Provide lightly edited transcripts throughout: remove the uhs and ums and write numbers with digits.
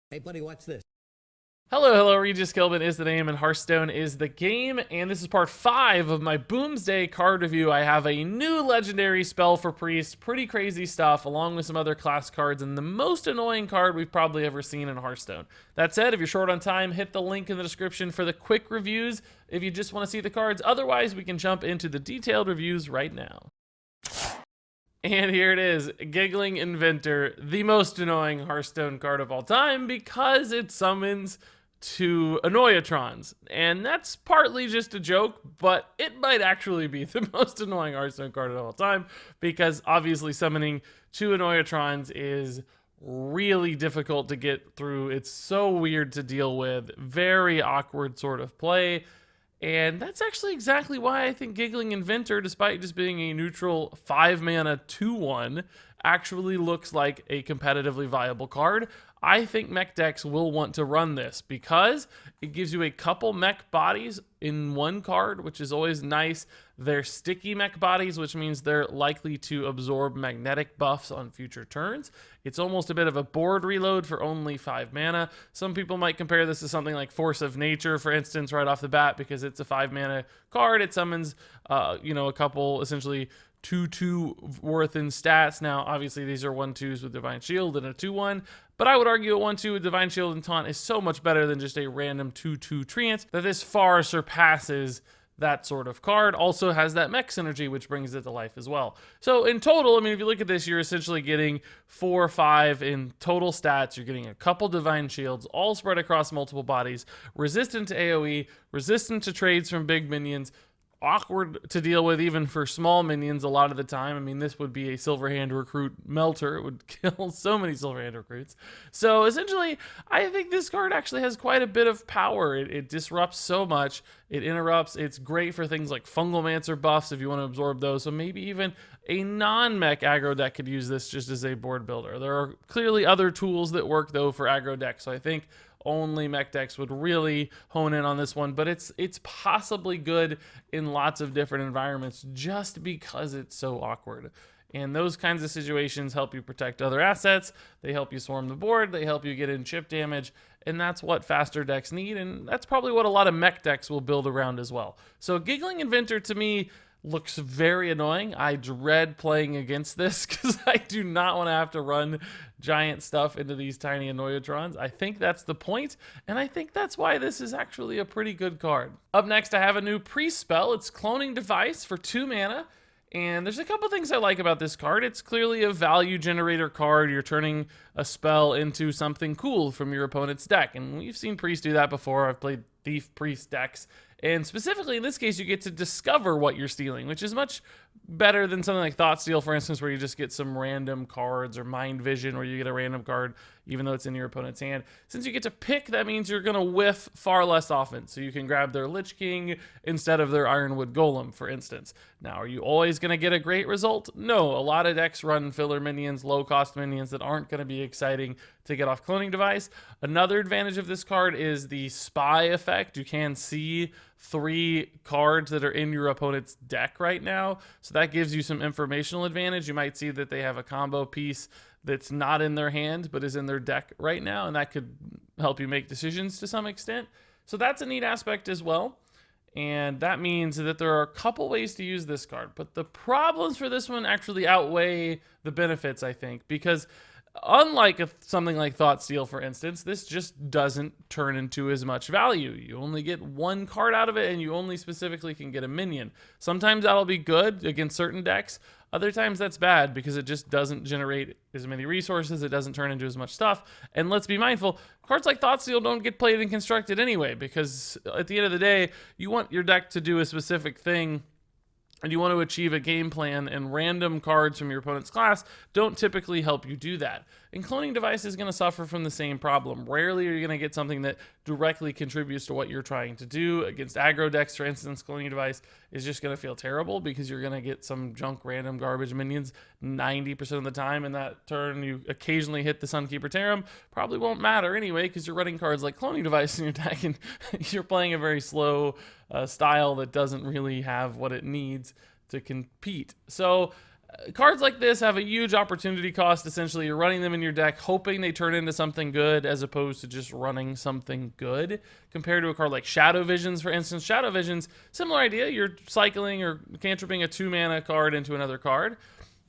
Hey, buddy, watch this. Hello, Regis Gilbin is the name and Hearthstone is the game, and this is part 5 of my Boomsday card review. I have a new legendary spell for Priest, pretty crazy stuff, along with some other class cards, and the most annoying card we've probably ever seen in Hearthstone. That said, if you're short on time, hit the link in the description for the quick reviews if you just want to see the cards. Otherwise, we can jump into the detailed reviews right now. And here it is, Giggling Inventor, the most annoying Hearthstone card of all time because it summons two Annoyatrons. And that's partly just a joke, but it might actually be the most annoying Hearthstone card of all time because obviously summoning two Annoyatrons is really difficult to get through. It's so weird to deal with, very awkward sort of play. And that's actually exactly why I think Giggling Inventor, despite just being a neutral 5-mana 2-1, actually looks like a competitively viable card. I think mech decks will want to run this because it gives you a couple mech bodies in one card, which is always nice. They're sticky mech bodies, which means they're likely to absorb magnetic buffs on future turns. It's almost a bit of a board reload for only 5 mana. Some people might compare this to something like Force of Nature, for instance, right off the bat, because it's a 5 mana card. It summons, a couple essentially 2/2 worth in stats. Now, obviously, these are 1/2s with Divine Shield and a 2/1, but I would argue a 1/2 with Divine Shield and Taunt is so much better than just a random 2/2 Treant that this far surpasses that sort of card. Also has that mech synergy, which brings it to life as well. So in total, I mean, if you look at this, you're essentially getting 4 or 5 in total stats. You're getting a couple Divine Shields, all spread across multiple bodies, resistant to AoE, resistant to trades from big minions, awkward to deal with even for small minions a lot of the time. I mean, this would be a Silverhand recruit melter. It would kill so many Silverhand recruits. So essentially, I think this card actually has quite a bit of power. It disrupts so much. It interrupts. It's great for things like Fungalmancer buffs if you want to absorb those. So maybe even a non-mech aggro deck could use this just as a board builder. There are clearly other tools that work, though, for aggro decks. So I think only mech decks would really hone in on this one, but it's possibly good in lots of different environments just because it's so awkward. And those kinds of situations help you protect other assets, they help you swarm the board, they help you get in chip damage, and that's what faster decks need, and that's probably what a lot of mech decks will build around as well. So Giggling Inventor to me looks very annoying. I dread playing against this because I do not want to have to run giant stuff into these tiny Annoyatrons. I think that's the point, and I think that's why this is actually a pretty good card. Up next, I have a new priest spell. It's Cloning Device for 2 mana. And there's a couple things I like about this card. It's clearly a value generator card. You're turning a spell into something cool from your opponent's deck. And we've seen Priest do that before. I've played Thief Priest decks. And specifically in this case, you get to discover what you're stealing, which is much better than something like Thought Steal, for instance, where you just get some random cards, or Mind Vision, where you get a random card even though it's in your opponent's hand. Since you get to pick, that means you're going to whiff far less often. So you can grab their Lich King instead of their Ironwood Golem, for instance. Now, are you always going to get a great result? No. A lot of decks run filler minions, low-cost minions that aren't going to be exciting to get off Cloning Device. Another advantage of this card is the Spy effect. You can see 3 cards that are in your opponent's deck right now. So that gives you some informational advantage. You might see that they have a combo piece that's not in their hand but is in their deck right now, and that could help you make decisions to some extent. So that's a neat aspect as well. And that means that there are a couple ways to use this card, but the problems for this one actually outweigh the benefits, I think, because unlike something like Thought Steal, for instance, this just doesn't turn into as much value. You only get 1 card out of it, and you only specifically can get a minion. Sometimes that'll be good against certain decks. Other times that's bad because it just doesn't generate as many resources. It doesn't turn into as much stuff. And let's be mindful, cards like Thought Steal don't get played and constructed anyway, because at the end of the day, you want your deck to do a specific thing and you want to achieve a game plan, and random cards from your opponent's class don't typically help you do that. And Cloning Device is going to suffer from the same problem. Rarely are you going to get something that directly contributes to what you're trying to do. Against aggro decks, for instance, Cloning Device is just going to feel terrible because you're going to get some junk random garbage minions 90% of the time. In that turn, you occasionally hit the Sunkeeper Tarim. Probably won't matter anyway because you're running cards like Cloning Device in your deck, and you're playing a very slow style that doesn't really have what it needs to compete. So Cards like this have a huge opportunity cost. Essentially, you're running them in your deck hoping they turn into something good as opposed to just running something good. Compared to a card like Shadow Visions, for instance. Shadow Visions, similar idea. You're cycling or cantripping a 2-mana card into another card.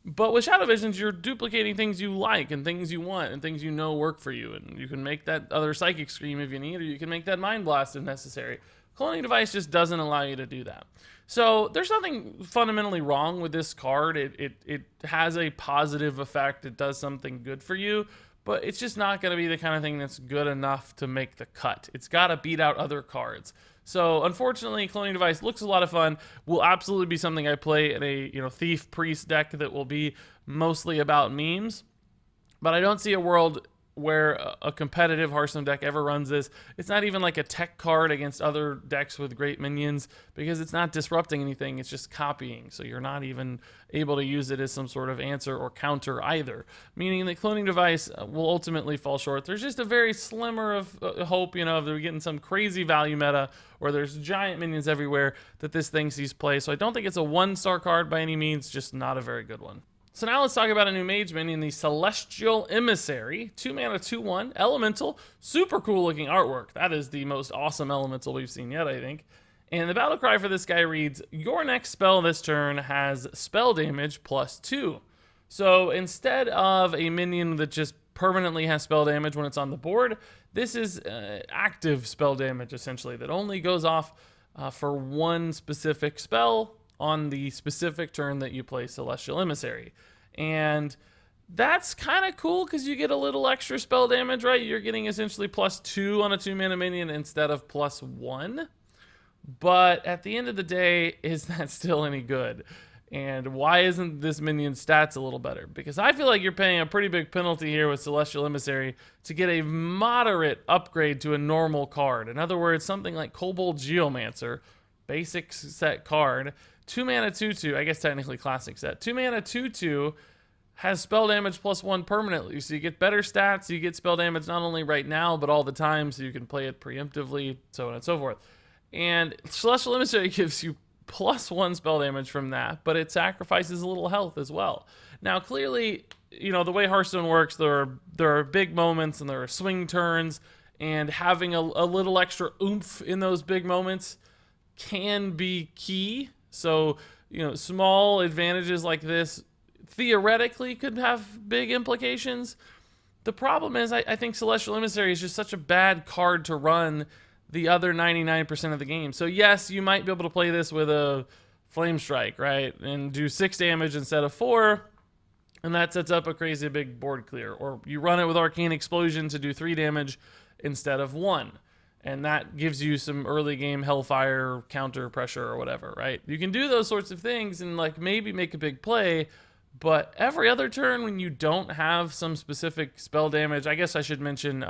But with Shadow Visions, you're duplicating things you like and things you want and things you know work for you. And you can make that other Psychic Scream if you need, or you can make that Mind Blast if necessary. Cloning Device just doesn't allow you to do that. So there's nothing fundamentally wrong with this card. It has a positive effect. It does something good for you, but it's just not going to be the kind of thing that's good enough to make the cut. It's got to beat out other cards. So unfortunately, Cloning Device looks a lot of fun. Will absolutely be something I play in a Thief Priest deck that will be mostly about memes. But I don't see a world where a competitive Hearthstone deck ever runs this. It's not even like a tech card against other decks with great minions because it's not disrupting anything. It's just copying. So you're not even able to use it as some sort of answer or counter either. Meaning that Cloning Device will ultimately fall short. There's just a very slimmer of hope, if they're getting some crazy value meta or there's giant minions everywhere that this thing sees play. So I don't think it's a 1-star card by any means, just not a very good one. So now let's talk about a new Mage minion, the Celestial Emissary. 2-mana, 2/1, elemental, super cool looking artwork. That is the most awesome elemental we've seen yet, I think. And the battle cry for this guy reads, your next spell this turn has spell damage +2. So instead of a minion that just permanently has spell damage when it's on the board, this is active spell damage, essentially, that only goes off for one specific spell on the specific turn that you play Celestial Emissary. And that's kind of cool because you get a little extra spell damage, right? You're getting essentially +2 on a 2-mana minion instead of +1. But at the end of the day, is that still any good? And why isn't this minion's stats a little better? Because I feel like you're paying a pretty big penalty here with Celestial Emissary to get a moderate upgrade to a normal card. In other words, something like Kobold Geomancer, basic set card, 2-mana 2/2, I guess technically classic set. 2-mana 2/2 has spell damage +1 permanently. So you get better stats, you get spell damage not only right now, but all the time, so you can play it preemptively, so on and so forth. And Celestial Emissary gives you +1 spell damage from that, but it sacrifices a little health as well. Now, clearly, the way Hearthstone works, there are big moments and there are swing turns, and having a little extra oomph in those big moments can be key. So, small advantages like this theoretically could have big implications. The problem is I think Celestial Emissary is just such a bad card to run the other 99% of the game. So yes, you might be able to play this with a Flame Strike, right? And do 6 damage instead of 4, and that sets up a crazy big board clear. Or you run it with Arcane Explosion to do 3 damage instead of 1. And that gives you some early game Hellfire counter pressure or whatever, right? You can do those sorts of things and maybe make a big play, but every other turn when you don't have some specific spell damage, I guess I should mention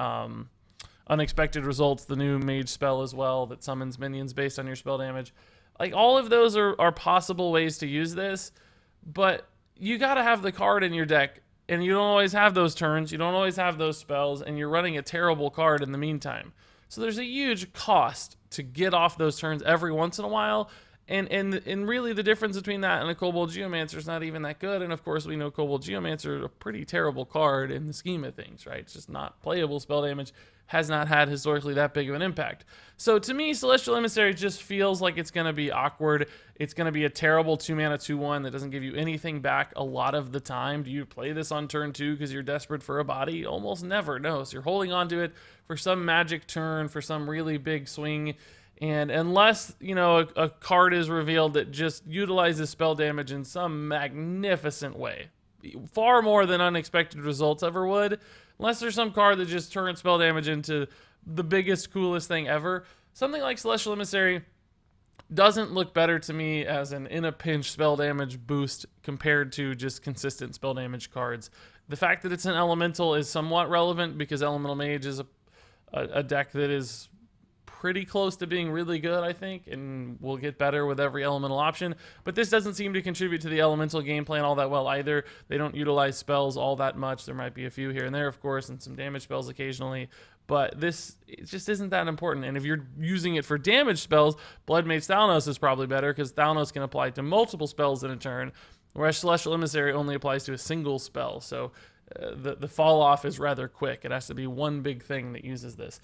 Unexpected Results, the new Mage spell as well that summons minions based on your spell damage. All of those are possible ways to use this, but you gotta have the card in your deck, and you don't always have those turns, you don't always have those spells, and you're running a terrible card in the meantime. So there's a huge cost to get off those turns every once in a while, and really the difference between that and a Kobold Geomancer is not even that good. And of course we know Kobold Geomancer is a pretty terrible card in the scheme of things, right? It's just not playable. Spell damage has not had historically that big of an impact. So to me, Celestial Emissary just feels like it's going to be awkward. It's going to be a terrible 2-mana 2/1 that doesn't give you anything back a lot of the time. Do you play this on turn 2 because you're desperate for a body? Almost never, no. So you're holding on to it for some magic turn, for some really big swing. And unless, a card is revealed that just utilizes spell damage in some magnificent way, far more than Unexpected Results ever would, unless there's some card that just turns spell damage into the biggest, coolest thing ever, something like Celestial Emissary doesn't look better to me as an in-a-pinch spell damage boost compared to just consistent spell damage cards. The fact that it's an elemental is somewhat relevant because Elemental Mage is a deck that is pretty close to being really good, I think, and will get better with every elemental option. But this doesn't seem to contribute to the elemental game plan all that well either. They don't utilize spells all that much. There might be a few here and there, of course, and some damage spells occasionally. But it just isn't that important. And if you're using it for damage spells, Blood Mage Thalnos is probably better because Thalnos can apply to multiple spells in a turn. whereas Celestial Emissary only applies to a single spell, so the fall off is rather quick. It has to be one big thing that uses this.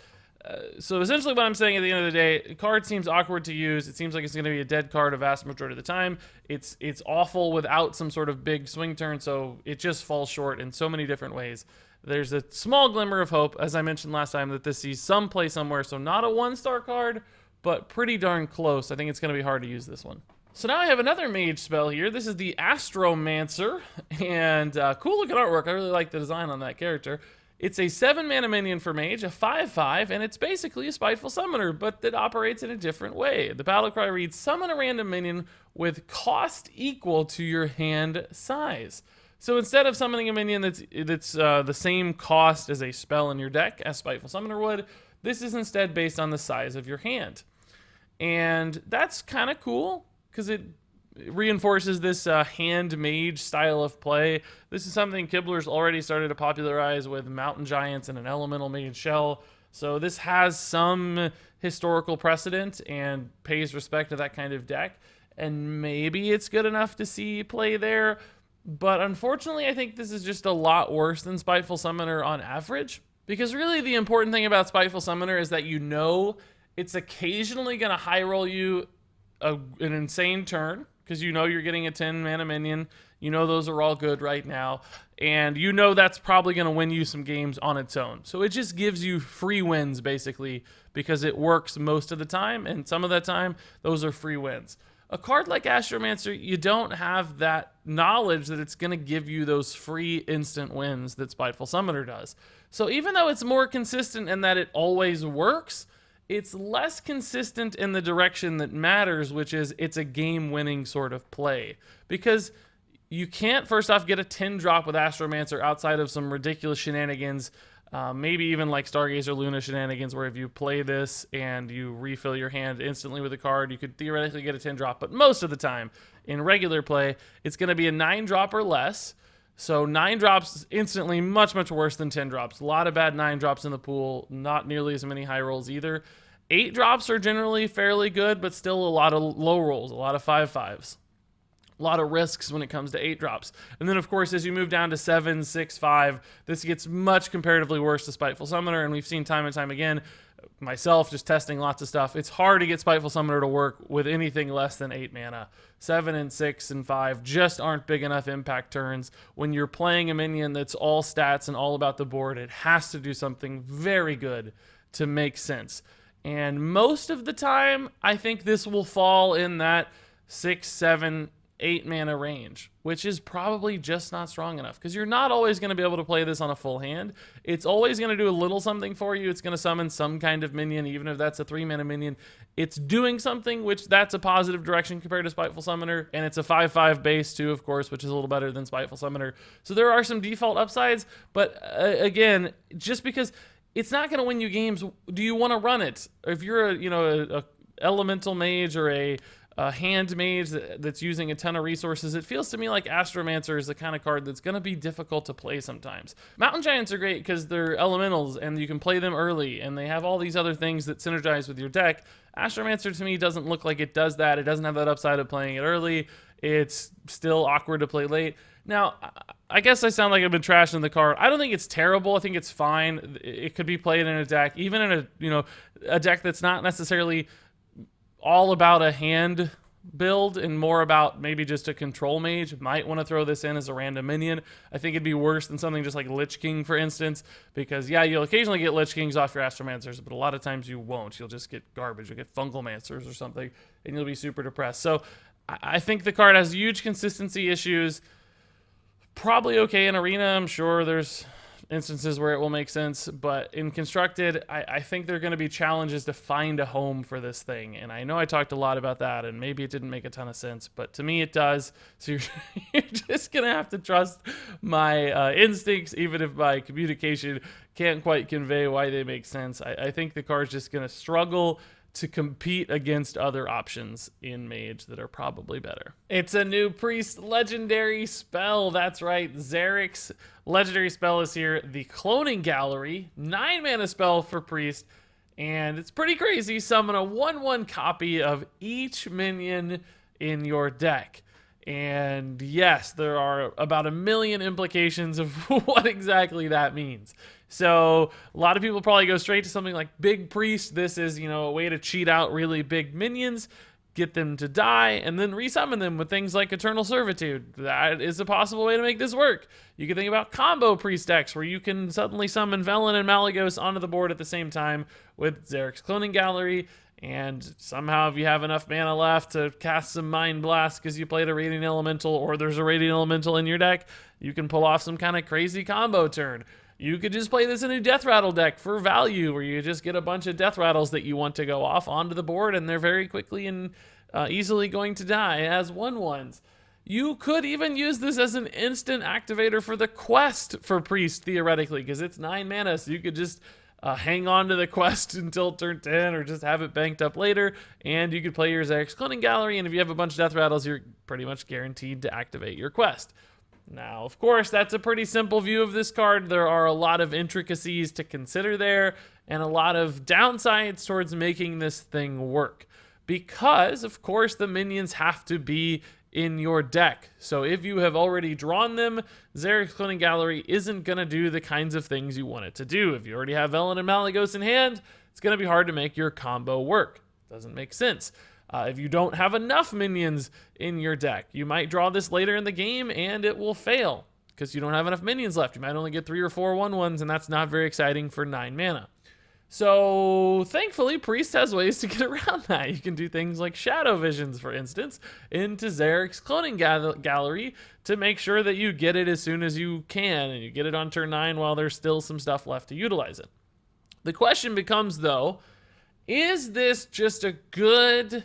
So essentially what I'm saying at the end of the day, the card seems awkward to use. It seems like it's going to be a dead card a vast majority of the time. It's awful without some sort of big swing turn, so it just falls short in so many different ways. There's a small glimmer of hope, as I mentioned last time, that this sees some play somewhere, so not a 1-star card, but pretty darn close. I think it's going to be hard to use this one. So now I have another mage spell here. This is the Astromancer, and cool looking artwork. I really like the design on that character. It's a 7-mana minion for mage, a 5/5, and it's basically a Spiteful Summoner, but that operates in a different way. The battle cry reads, summon a random minion with cost equal to your hand size. So instead of summoning a minion that's the same cost as a spell in your deck, as Spiteful Summoner would, this is instead based on the size of your hand. And that's kind of cool, because it reinforces this hand mage style of play. This is something Kibler's already started to popularize with Mountain Giants and an Elemental Mage Shell. So this has some historical precedent and pays respect to that kind of deck. And maybe it's good enough to see play there. But unfortunately, I think this is just a lot worse than Spiteful Summoner on average. Because really the important thing about Spiteful Summoner is that you know it's occasionally going to high roll you an insane turn, because you know you're getting a 10-mana minion. You know those are all good right now. And you know that's probably going to win you some games on its own. So it just gives you free wins, basically, because it works most of the time. And some of the time, those are free wins. A card like Astromancer, you don't have that knowledge that it's going to give you those free instant wins that Spiteful Summoner does. So even though it's more consistent in that it always works, it's less consistent in the direction that matters, which is it's a game-winning sort of play. Because you can't, first off, get a 10-drop with Astromancer outside of some ridiculous shenanigans, maybe even like Stargazer Luna shenanigans, where if you play this and you refill your hand instantly with a card, you could theoretically get a 10-drop. But most of the time, in regular play, it's going to be a 9-drop or less. So 9 drops instantly, much, much worse than 10 drops. A lot of bad 9 drops in the pool, not nearly as many high rolls either. 8 drops are generally fairly good, but still a lot of low rolls, a lot of 5/5s. A lot of risks when it comes to 8 drops. And then, of course, as you move down to 7, 6, 5, this gets much comparatively worse to Spiteful Summoner, and we've seen time and time again, myself just testing lots of stuff, it's hard to get Spiteful Summoner to work with anything less than 8 mana. 7 and 6 and 5 just aren't big enough impact turns. When you're playing a minion that's all stats and all about the board, it has to do something very good to make sense. And most of the time, I think this will fall in that 6, 7, 8 mana range, which is probably just not strong enough, because you're not always going to be able to play this on a full hand. It's always going to do a little something for you. It's going to summon some kind of minion, even if that's a 3-mana minion. It's doing something, which that's a positive direction compared to Spiteful Summoner, and it's a 5/5 base too, of course, which is a little better than Spiteful Summoner. So there are some default upsides, but again, just because it's not going to win you games, do you want to run it? If you're a elemental mage or a hand mage that's using a ton of resources, it feels to me like Astromancer is the kind of card that's going to be difficult to play sometimes. Mountain Giants are great because they're elementals and you can play them early, and they have all these other things that synergize with your deck. Astromancer to me doesn't look like it does that. It doesn't have that upside of playing it early. It's still awkward to play late. Now, I guess I sound like I've been trashing the card. I don't think it's terrible. I think it's fine. It could be played in a deck, even in a deck that's not necessarily all about a hand build and more about maybe just a control mage. Might want to throw this in as a random minion. I think it'd be worse than something just like Lich King, for instance, because yeah, you'll occasionally get Lich Kings off your Astromancers, but a lot of times you won't. You'll just get garbage. You'll get Fungalmancers or something, and you'll be super depressed. So I think the card has huge consistency issues. Probably okay in Arena. I'm sure there's instances where it will make sense, but in Constructed, I think there are going to be challenges to find a home for this thing, and I know I talked a lot about that, and maybe it didn't make a ton of sense, but to me it does, so you're just going to have to trust my instincts, even if my communication can't quite convey why they make sense. I think the card's just going to struggle to compete against other options in Mage that are probably better. It's a new Priest legendary spell. That's right, Zerek's legendary spell is here. The Cloning Gallery, 9-mana spell for Priest, and it's pretty crazy. Summon a 1/1 copy of each minion in your deck. And yes, there are about 1 million implications of what exactly that means. So a lot of people probably go straight to something like Big Priest. This is, a way to cheat out really big minions, get them to die, and then resummon them with things like Eternal Servitude. That is a possible way to make this work. You can think about combo priest decks where you can suddenly summon Velen and Malygos onto the board at the same time with Zerek's Cloning Gallery, and somehow if you have enough mana left to cast some Mind Blast because you played a Radiant Elemental or there's a Radiant Elemental in your deck, you can pull off some kind of crazy combo turn. You could just play this in a Death Rattle deck for value, where you just get a bunch of Death Rattles that you want to go off onto the board, and they're very quickly and easily going to die as 1/1s. You could even use this as an instant activator for the quest for Priest, theoretically, because it's 9 mana, so you could just hang on to the quest until turn 10, or just have it banked up later, and you could play your Zerek's Cloning Gallery, and if you have a bunch of Death Rattles, you're pretty much guaranteed to activate your quest. Now, of course, that's a pretty simple view of this card. There are a lot of intricacies to consider there, and a lot of downsides towards making this thing work. Because, of course, the minions have to be in your deck. So if you have already drawn them, Zerek's Cloning Gallery isn't going to do the kinds of things you want it to do. If you already have Velen and Malygos in hand, it's going to be hard to make your combo work. Doesn't make sense. If you don't have enough minions in your deck, you might draw this later in the game and it will fail because you don't have enough minions left. You might only get 3 or 4 1/1s, and that's not very exciting for 9 mana. So thankfully, Priest has ways to get around that. You can do things like Shadow Visions, for instance, into Zerek's Cloning Gallery to make sure that you get it as soon as you can, and you get it on turn 9 while there's still some stuff left to utilize it. The question becomes, though, is this just a good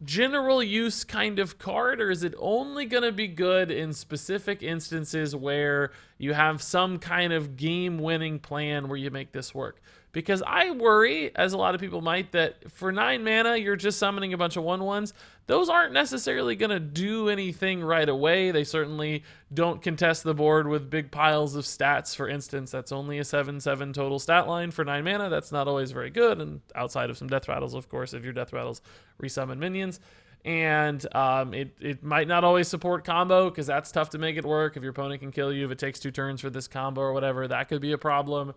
general use kind of card, or is it only going to be good in specific instances where you have some kind of game-winning plan where you make this work? Because I worry, as a lot of people might, that for 9 mana, you're just summoning a bunch of 1/1s. Those aren't necessarily going to do anything right away. They certainly don't contest the board with big piles of stats. For instance, that's only a 7/7 total stat line for 9 mana. That's not always very good, and outside of some Death Rattles, of course, if your Death Rattles resummon minions. And it might not always support combo, because that's tough to make it work. If your opponent can kill you, if it takes 2 turns for this combo or whatever, that could be a problem.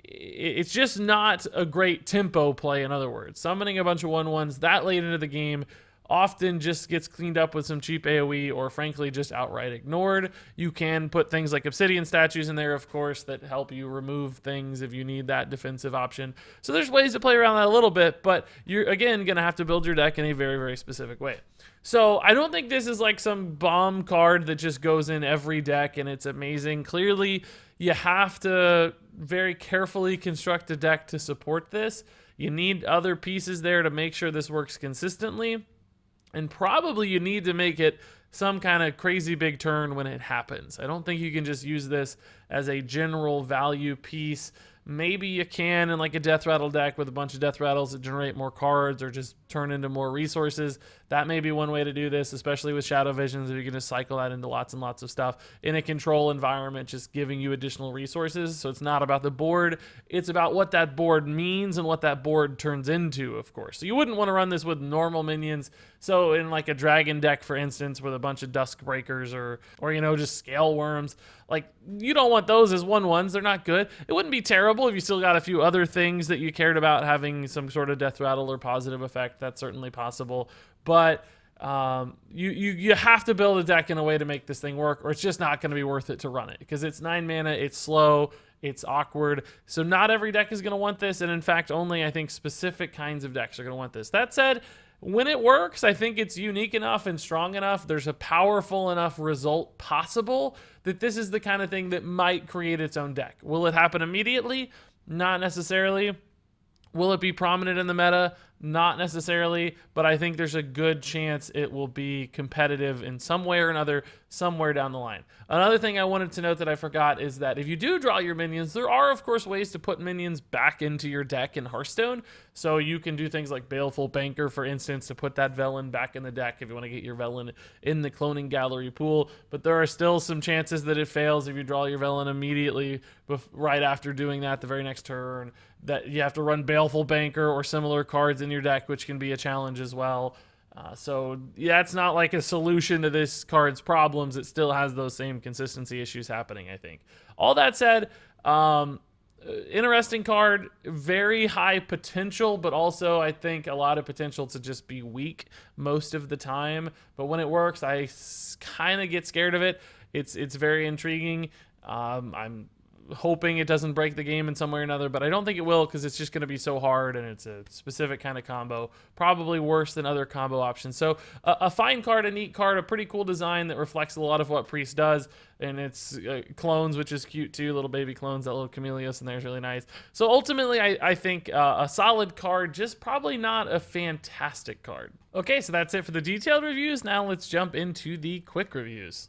It's just not a great tempo play, in other words. Summoning a bunch of 1/1s that late into the game often just gets cleaned up with some cheap AoE, or frankly just outright ignored. You can put things like Obsidian statues in there, of course, that help you remove things if you need that defensive option. So there's ways to play around that a little bit, but you're, again, going to have to build your deck in a very, very specific way. So I don't think this is like some bomb card that just goes in every deck and it's amazing. Clearly, you have to very carefully construct a deck to support this. You need other pieces there to make sure this works consistently. And probably you need to make it some kind of crazy big turn when it happens. I don't think you can just use this as a general value piece. Maybe you can in like a Death Rattle deck with a bunch of Death Rattles that generate more cards or just turn into more resources. That may be one way to do this, especially with Shadow Visions, if you can just cycle that into lots and lots of stuff in a control environment, just giving you additional resources. So it's not about the board, it's about what that board means and what that board turns into, of course. So you wouldn't want to run this with normal minions. So in like a dragon deck, for instance, with a bunch of Dusk Breakers or just Scale Worms, like you don't want those as 1/1s. They're not good. It wouldn't be terrible if you still got a few other things that you cared about having some sort of Death Rattle or positive effect. That's certainly possible. But you have to build a deck in a way to make this thing work, or it's just not going to be worth it to run it, because it's 9 mana, it's slow, it's awkward. So not every deck is going to want this, and in fact, only I think specific kinds of decks are going to want this. That said, when it works, I think it's unique enough and strong enough. There's a powerful enough result possible that this is the kind of thing that might create its own deck. Will it happen immediately? Not necessarily. Will it be prominent in the meta? Not necessarily, but I think there's a good chance it will be competitive in some way or another somewhere down the line. Another thing I wanted to note that I forgot is that if you do draw your minions, there are, of course, ways to put minions back into your deck in Hearthstone. So you can do things like Baleful Banker, for instance, to put that Velen back in the deck if you want to get your Velen in the Cloning Gallery pool. But there are still some chances that it fails if you draw your Velen immediately right after doing that the very next turn. That you have to run Baleful Banker or similar cards in your deck, which can be a challenge as well. So yeah, it's not like a solution to this card's problems. It still has those same consistency issues happening, I think. All that said, interesting card, very high potential, but also I think a lot of potential to just be weak most of the time. But when it works, I kind of get scared of it. It's very intriguing. I'm hoping it doesn't break the game in some way or another, but I don't think it will, because it's just going to be so hard, and it's a specific kind of combo, probably worse than other combo options. So a fine card, a neat card, a pretty cool design that reflects a lot of what Priest does, and it's clones, which is cute too, little baby clones. That little Chameleos in there is really nice. So ultimately, I think a solid card, just probably not a fantastic card. Okay, so that's it for the detailed reviews. Now let's jump into the quick reviews.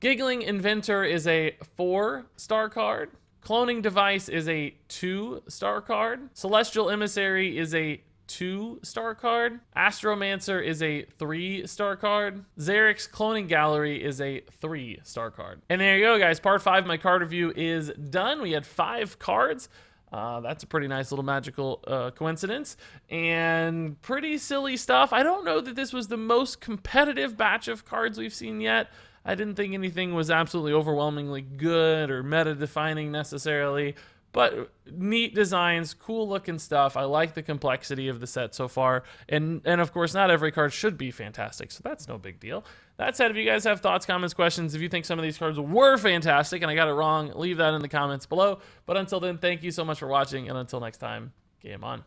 Giggling Inventor is a 4-star card. Cloning Device is a 2-star card. Celestial Emissary is a 2-star card. Astromancer is a 3-star card. Zerek's Cloning Gallery is a 3-star card. And there you go, guys. Part 5 of my card review is done. We had 5 cards. That's a pretty nice little magical coincidence, and pretty silly stuff. I don't know that this was the most competitive batch of cards we've seen yet. I didn't think anything was absolutely overwhelmingly good or meta-defining necessarily, but neat designs, cool looking stuff. I like the complexity of the set so far, and of course, not every card should be fantastic, so that's no big deal. That said, if you guys have thoughts, comments, questions, if you think some of these cards were fantastic and I got it wrong, leave that in the comments below. But until then, thank you so much for watching, and until next time, game on.